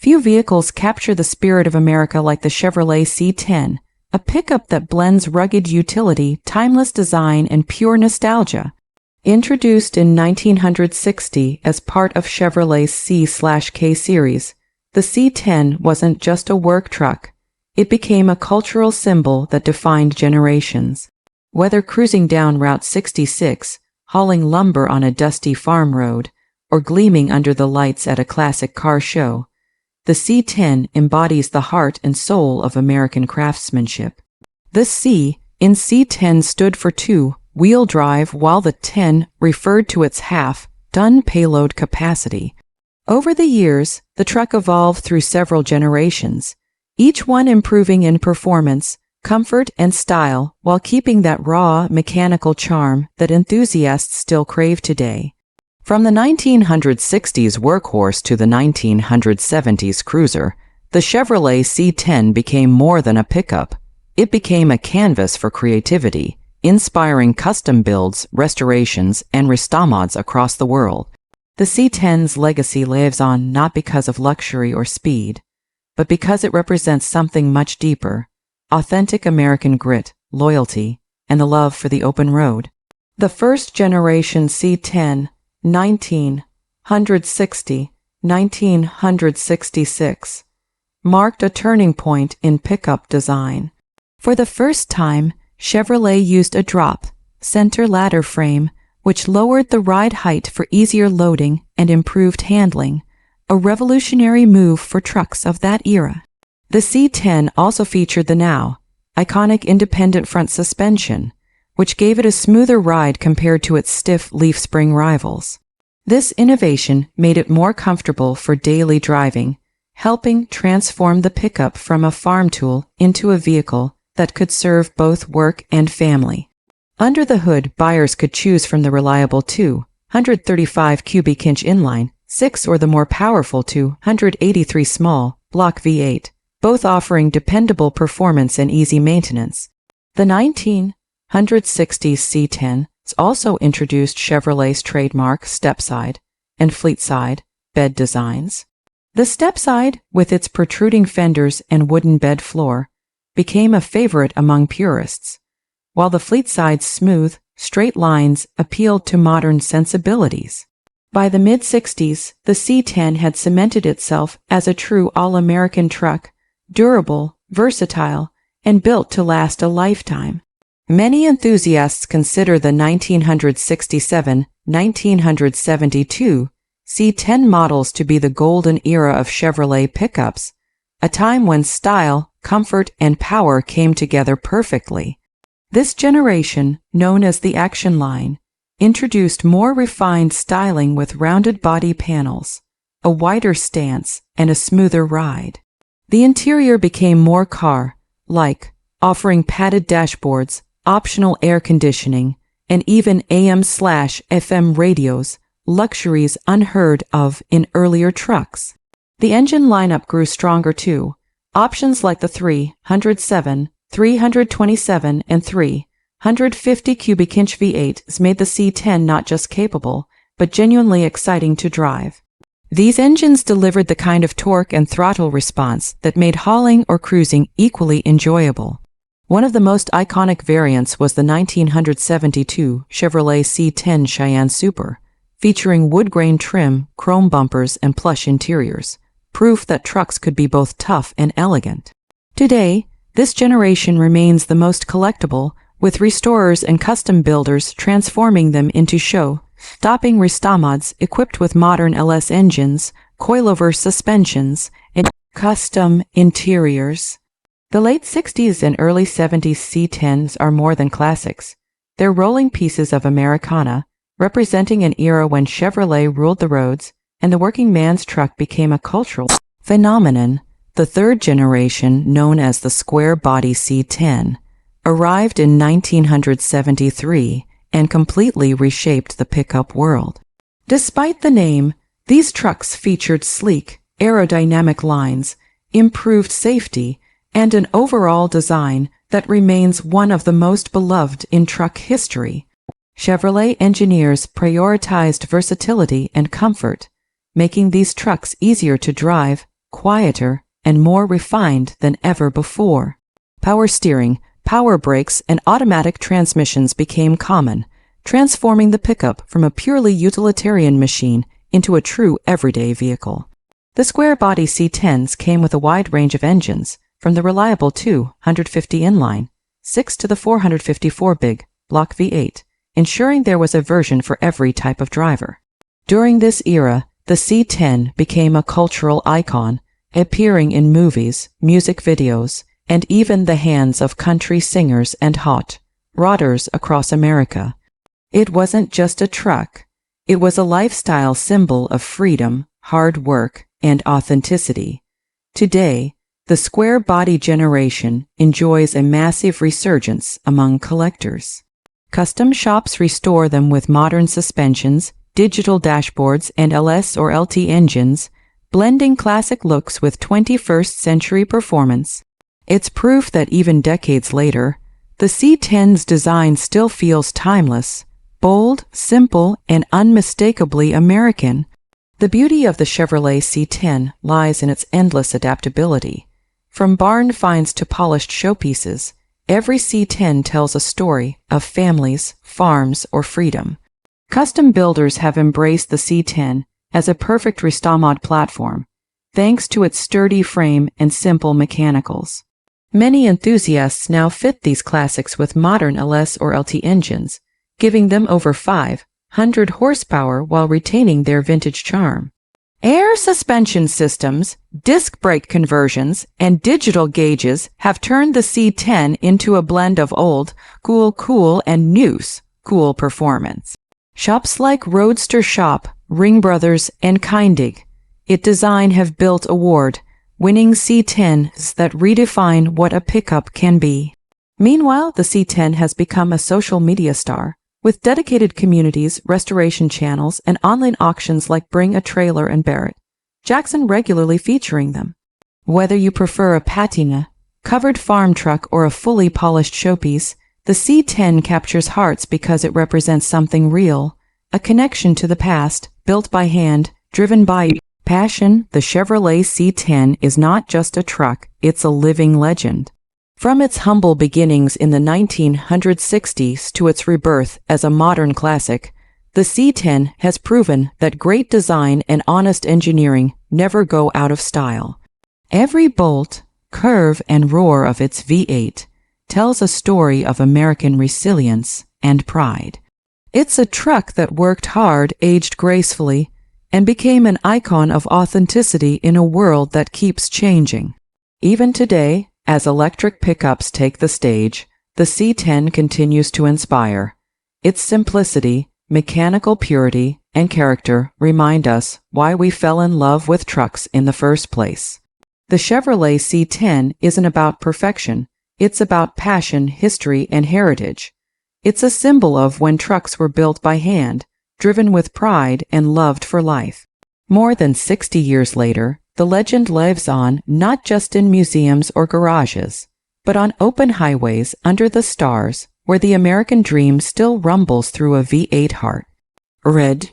Few vehicles capture the spirit of America like the Chevrolet C10, a pickup that blends rugged utility, timeless design, and pure nostalgia. Introduced in 1960 as part of Chevrolet's C/K series, the C10 wasn't just a work truck. It became a cultural symbol that defined generations. Whether cruising down Route 66, hauling lumber on a dusty farm road, or gleaming under the lights at a classic car show, the C10 embodies the heart and soul of American craftsmanship. The C in C10 stood for two-wheel drive, while the 10 referred to its half-ton payload capacity. Over the years, the truck evolved through several generations, each one improving in performance, comfort, and style while keeping that raw, mechanical charm that enthusiasts still crave today. From the 1960s workhorse to the 1970s cruiser, the Chevrolet C10 became more than a pickup. It became a canvas for creativity, inspiring custom builds, restorations, and restomods across the world. The C10's legacy lives on not because of luxury or speed, but because it represents something much deeper: authentic American grit, loyalty, and the love for the open road. The first generation C10, 1960-1966, marked a turning point in pickup design. For the first time, Chevrolet used a drop-center ladder frame, which lowered the ride height for easier loading and improved handling, a revolutionary move for trucks of that era. The C10 also featured the now iconic independent front suspension, which gave it a smoother ride compared to its stiff leaf spring rivals. This innovation made it more comfortable for daily driving, helping transform the pickup from a farm tool into a vehicle that could serve both work and family. Under the hood, buyers could choose from the reliable 235 cubic inch inline 6 or the more powerful 283 small block V8, both offering dependable performance and easy maintenance. The 1960s C10 also introduced Chevrolet's trademark stepside and fleetside bed designs. The stepside, with its protruding fenders and wooden bed floor, became a favorite among purists, while the fleetside's smooth, straight lines appealed to modern sensibilities. By the mid-60s, the C10 had cemented itself as a true all-American truck, durable, versatile, and built to last a lifetime. Many enthusiasts consider the 1967-1972 C10 models to be the golden era of Chevrolet pickups, a time when style, comfort, and power came together perfectly. This generation, known as the Action Line, introduced more refined styling with rounded body panels, a wider stance, and a smoother ride. The interior became more car-like, offering padded dashboards, optional air conditioning, and even AM/FM radios, luxuries unheard of in earlier trucks. The engine lineup grew stronger too. Options like the 307, 327, and 350 cubic inch V8s made the C10 not just capable, but genuinely exciting to drive. These engines delivered the kind of torque and throttle response that made hauling or cruising equally enjoyable. One of the most iconic variants was the 1972 Chevrolet C10 Cheyenne Super, featuring wood grain trim, chrome bumpers, and plush interiors, proof that trucks could be both tough and elegant. Today, this generation remains the most collectible, with restorers and custom builders transforming them into show-stopping restomods equipped with modern LS engines, coilover suspensions, and custom interiors. The late 60s and early 70s C10s are more than classics. They're rolling pieces of Americana, representing an era when Chevrolet ruled the roads and the working man's truck became a cultural phenomenon. The third generation, known as the square-body C10, arrived in 1973 and completely reshaped the pickup world. Despite the name, these trucks featured sleek, aerodynamic lines, improved safety, and an overall design that remains one of the most beloved in truck history. Chevrolet engineers prioritized versatility and comfort, making these trucks easier to drive, quieter, and more refined than ever before. Power steering, power brakes, and automatic transmissions became common, transforming the pickup from a purely utilitarian machine into a true everyday vehicle. The square-body C10s came with a wide range of engines, from the reliable 250 inline, 6 to the 454 big, block V8, ensuring there was a version for every type of driver. During this era, the C10 became a cultural icon, appearing in movies, music videos, and even the hands of country singers and hot rodders across America. It wasn't just a truck. It was a lifestyle symbol of freedom, hard work, and authenticity. Today, the square-body generation enjoys a massive resurgence among collectors. Custom shops restore them with modern suspensions, digital dashboards, and LS or LT engines, blending classic looks with 21st century performance. It's proof that even decades later, the C10's design still feels timeless, bold, simple, and unmistakably American. The beauty of the Chevrolet C10 lies in its endless adaptability. From barn finds to polished showpieces, every C10 tells a story of families, farms, or freedom. Custom builders have embraced the C10 as a perfect restomod platform, thanks to its sturdy frame and simple mechanicals. Many enthusiasts now fit these classics with modern LS or LT engines, giving them over 500 horsepower while retaining their vintage charm. Air suspension systems, disc brake conversions, and digital gauges have turned the C10 into a blend of old, cool, and new, cool performance. Shops like Roadster Shop, Ring Brothers, and Kindig, its design have built award-winning C10s that redefine what a pickup can be. Meanwhile, the C10 has become a social media star, with dedicated communities, restoration channels, and online auctions like Bring a Trailer and Barrett Jackson regularly featuring them. Whether you prefer a patina, covered farm truck, or a fully polished showpiece, the C10 captures hearts because it represents something real, a connection to the past, built by hand, driven by passion. The Chevrolet C10 is not just a truck, it's a living legend. From its humble beginnings in the 1960s to its rebirth as a modern classic, the C10 has proven that great design and honest engineering never go out of style. Every bolt, curve, and roar of its V8 tells a story of American resilience and pride. It's a truck that worked hard, aged gracefully, and became an icon of authenticity in a world that keeps changing. Even today, as electric pickups take the stage, the C10 continues to inspire. Its simplicity, mechanical purity, and character remind us why we fell in love with trucks in the first place. The Chevrolet C10 isn't about perfection, it's about passion, history, and heritage. It's a symbol of when trucks were built by hand, driven with pride, and loved for life. More than 60 years later, the legend lives on not just in museums or garages, but on open highways under the stars where the American dream still rumbles through a V8 heart. Red,